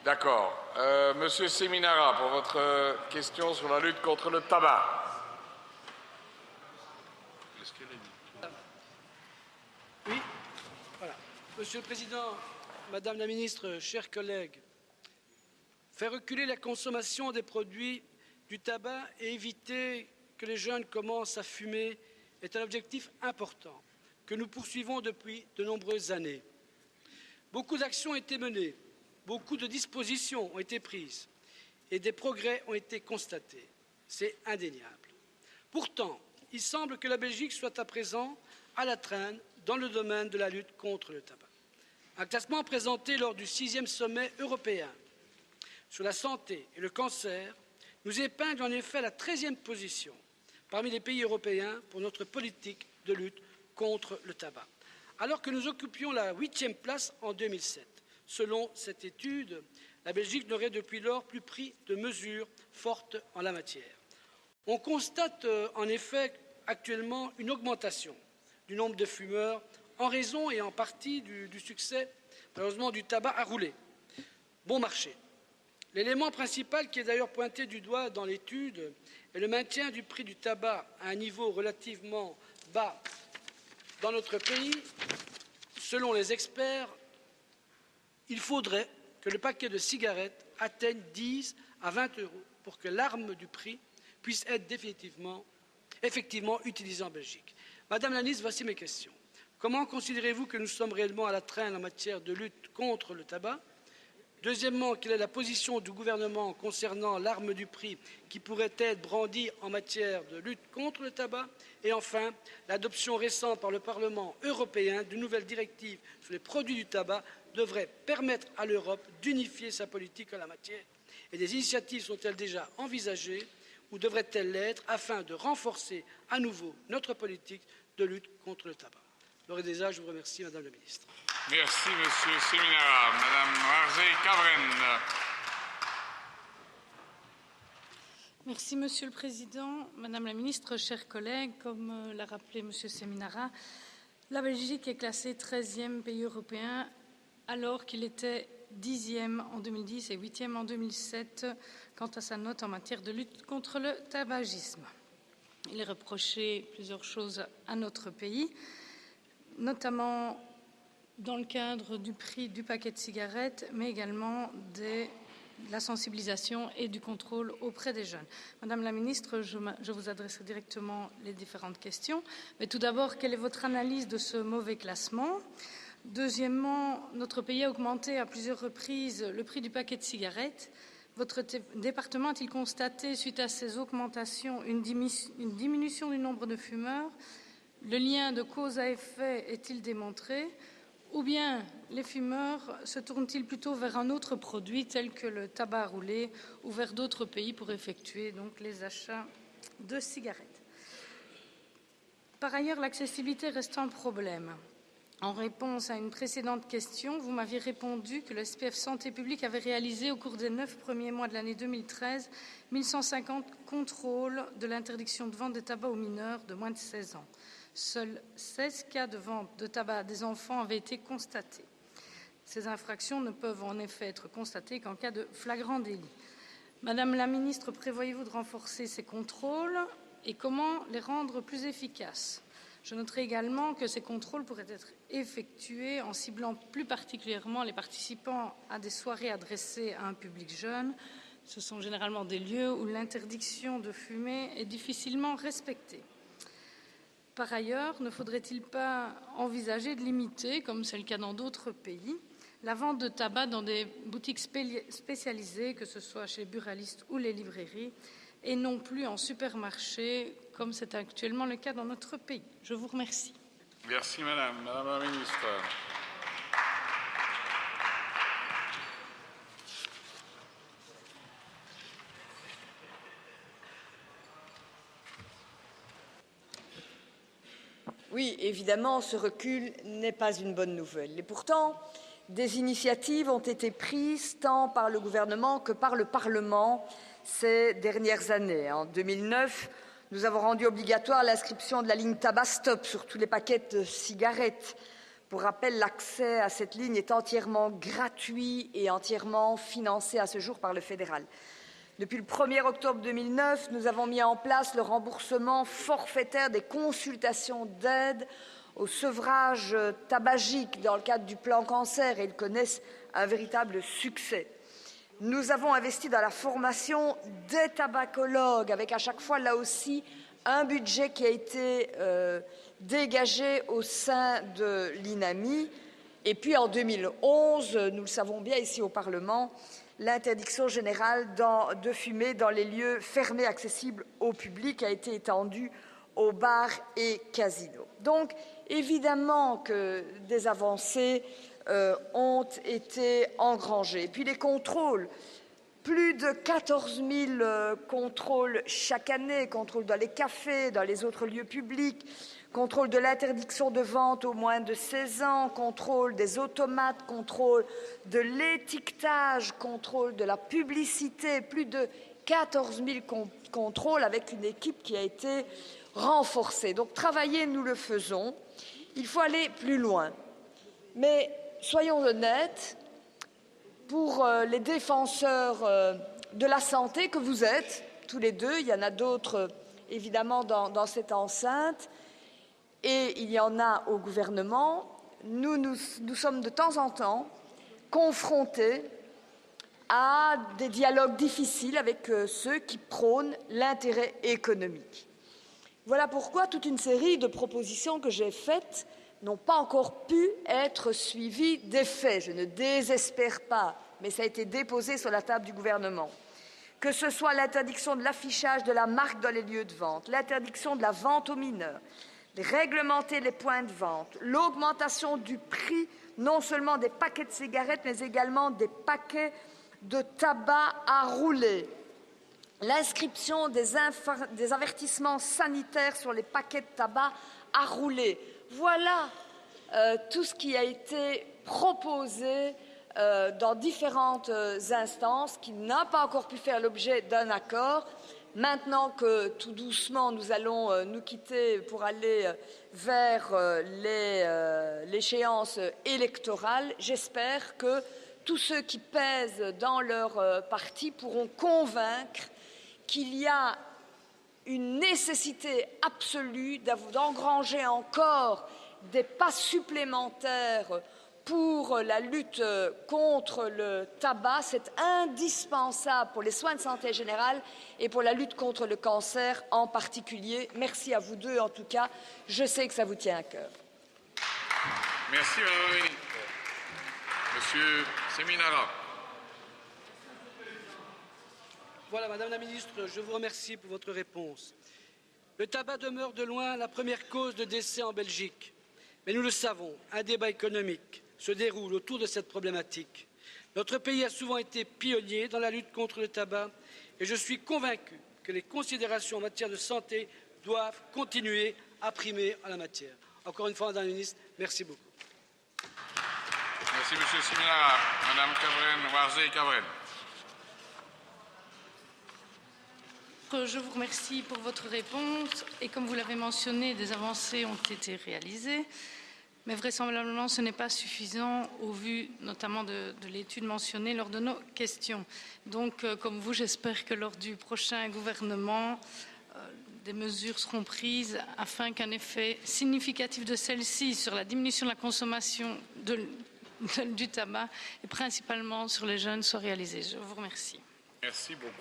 D'accord. Monsieur Seminara, pour votre question sur la lutte contre le tabac. Oui, voilà. Monsieur le Président, Madame la Ministre, chers collègues, faire reculer la consommation des produits du tabac et éviter que les jeunes commencent à fumer est un objectif important que nous poursuivons depuis de nombreuses années. Beaucoup d'actions ont été menées, beaucoup de dispositions ont été prises et des progrès ont été constatés. C'est indéniable. Pourtant, il semble que la Belgique soit à présent à la traîne dans le domaine de la lutte contre le tabac. Un classement présenté lors du 6e sommet européen sur la santé et le cancer nous épingle en effet la 13e position parmi les pays européens pour notre politique de lutte contre le tabac, alors que nous occupions la 8e place en 2007. Selon cette étude, la Belgique n'aurait depuis lors plus pris de mesures fortes en la matière. On constate en effet actuellement une augmentation du nombre de fumeurs en raison et en partie du succès, malheureusement, du tabac à rouler. Bon marché. L'élément principal qui est d'ailleurs pointé du doigt dans l'étude est le maintien du prix du tabac à un niveau relativement bas dans notre pays. Selon les experts, il faudrait que le paquet de cigarettes atteigne 10 à 20 euros pour que l'arme du prix puisse être effectivement utilisée en Belgique. Madame la ministre, voici mes questions. Comment considérez-vous que nous sommes réellement à la traîne en matière de lutte contre le tabac? Deuxièmement, quelle est la position du gouvernement concernant l'arme du prix qui pourrait être brandie en matière de lutte contre le tabac? Et enfin, l'adoption récente par le Parlement européen d'une nouvelle directive sur les produits du tabac devrait permettre à l'Europe d'unifier sa politique en la matière. Et des initiatives sont-elles déjà envisagées ou devraient-elles l'être afin de renforcer à nouveau notre politique de lutte contre le tabac? D'ores et déjà, je vous remercie, Madame la Ministre. Merci, Monsieur Seminara. Madame Warzé-Cavren. Merci, Monsieur le Président. Madame la Ministre, chers collègues, comme l'a rappelé Monsieur Seminara, la Belgique est classée 13e pays européen alors qu'il était 10e en 2010 et 8e en 2007 quant à sa note en matière de lutte contre le tabagisme. Il est reproché plusieurs choses à notre pays, notamment dans le cadre du prix du paquet de cigarettes, mais également de la sensibilisation et du contrôle auprès des jeunes. Madame la Ministre, je vous adresserai directement les différentes questions. Mais tout d'abord, quelle est votre analyse de ce mauvais classement? Deuxièmement, notre pays a augmenté à plusieurs reprises le prix du paquet de cigarettes. Votre département a-t-il constaté, suite à ces augmentations, une diminution du nombre de fumeurs? Le lien de cause à effet est-il démontré? Ou bien les fumeurs se tournent-ils plutôt vers un autre produit tel que le tabac à rouler ou vers d'autres pays pour effectuer donc les achats de cigarettes? Par ailleurs, l'accessibilité reste un problème. En réponse à une précédente question, vous m'aviez répondu que le SPF Santé publique avait réalisé au cours des 9 premiers mois de l'année 2013 1150 contrôles de l'interdiction de vente de tabac aux mineurs de moins de 16 ans. Seuls 16 cas de vente de tabac à des enfants avaient été constatés. Ces infractions ne peuvent en effet être constatées qu'en cas de flagrant délit. Madame la Ministre, prévoyez-vous de renforcer ces contrôles et comment les rendre plus efficaces? Je noterai également que ces contrôles pourraient être effectués en ciblant plus particulièrement les participants à des soirées adressées à un public jeune. Ce sont généralement des lieux où l'interdiction de fumer est difficilement respectée. Par ailleurs, ne faudrait-il pas envisager de limiter, comme c'est le cas dans d'autres pays, la vente de tabac dans des boutiques spécialisées, que ce soit chez les buralistes ou les librairies, et non plus en supermarché, comme c'est actuellement le cas dans notre pays? Je vous remercie. Merci, Madame. Madame la Ministre. Oui, évidemment, ce recul n'est pas une bonne nouvelle. Et pourtant, des initiatives ont été prises tant par le gouvernement que par le Parlement ces dernières années. En 2009, nous avons rendu obligatoire l'inscription de la ligne tabac stop sur tous les paquets de cigarettes Pour rappel, l'accès à cette ligne est entièrement gratuit et entièrement financé à ce jour par le fédéral. Depuis le 1er octobre 2009, nous avons mis en place le remboursement forfaitaire des consultations d'aide au sevrage tabagique dans le cadre du plan cancer et ils connaissent un véritable succès. Nous avons investi dans la formation des tabacologues avec à chaque fois là aussi un budget qui a été dégagé au sein de l'INAMI. Et puis en 2011, nous le savons bien ici au Parlement, l'interdiction générale de fumer dans les lieux fermés accessibles au public a été étendue aux bars et casinos. Donc, évidemment que des avancées ont été engrangées. Et puis les contrôles, plus de 14 000 contrôles chaque année, contrôles dans les cafés, dans les autres lieux publics, contrôle de l'interdiction de vente aux moins de 16 ans, contrôle des automates, contrôle de l'étiquetage, contrôle de la publicité, plus de 14 000 contrôles avec une équipe qui a été renforcée. Donc travailler, nous le faisons. Il faut aller plus loin. Mais soyons honnêtes, pour les défenseurs de la santé que vous êtes, tous les deux, il y en a d'autres évidemment dans cette enceinte, et il y en a au gouvernement, nous sommes de temps en temps confrontés à des dialogues difficiles avec ceux qui prônent l'intérêt économique. Voilà pourquoi toute une série de propositions que j'ai faites n'ont pas encore pu être suivies d'effet. Je ne désespère pas, mais ça a été déposé sur la table du gouvernement. Que ce soit l'interdiction de l'affichage de la marque dans les lieux de vente, l'interdiction de la vente aux mineurs, réglementer les points de vente, l'augmentation du prix non seulement des paquets de cigarettes, mais également des paquets de tabac à rouler, l'inscription des avertissements sanitaires sur les paquets de tabac à rouler. Voilà tout ce qui a été proposé dans différentes instances qui n'a pas encore pu faire l'objet d'un accord. Maintenant que tout doucement nous allons nous quitter pour aller vers l'échéance électorale, j'espère que tous ceux qui pèsent dans leur parti pourront convaincre qu'il y a une nécessité absolue d'engranger encore des pas supplémentaires pour la lutte contre le tabac. C'est indispensable pour les soins de santé générale et pour la lutte contre le cancer en particulier. Merci à vous deux en tout cas. Je sais que ça vous tient à cœur. Merci Madame la Ministre. Monsieur Seminara. Voilà, Madame la Ministre, je vous remercie pour votre réponse. Le tabac demeure de loin la première cause de décès en Belgique. Mais nous le savons, un débat économique se déroule autour de cette problématique. Notre pays a souvent été pionnier dans la lutte contre le tabac et je suis convaincu que les considérations en matière de santé doivent continuer à primer en la matière. Encore une fois, Madame la Ministre, merci beaucoup. Merci Monsieur Seminara. Madame Warzée-Cavren. Je vous remercie pour votre réponse et comme vous l'avez mentionné, des avancées ont été réalisées, mais vraisemblablement ce n'est pas suffisant au vu notamment de l'étude mentionnée lors de nos questions. Donc comme vous, j'espère que lors du prochain gouvernement, des mesures seront prises afin qu'un effet significatif de celle-ci sur la diminution de la consommation du tabac et principalement sur les jeunes soit réalisé. Je vous remercie. Merci beaucoup.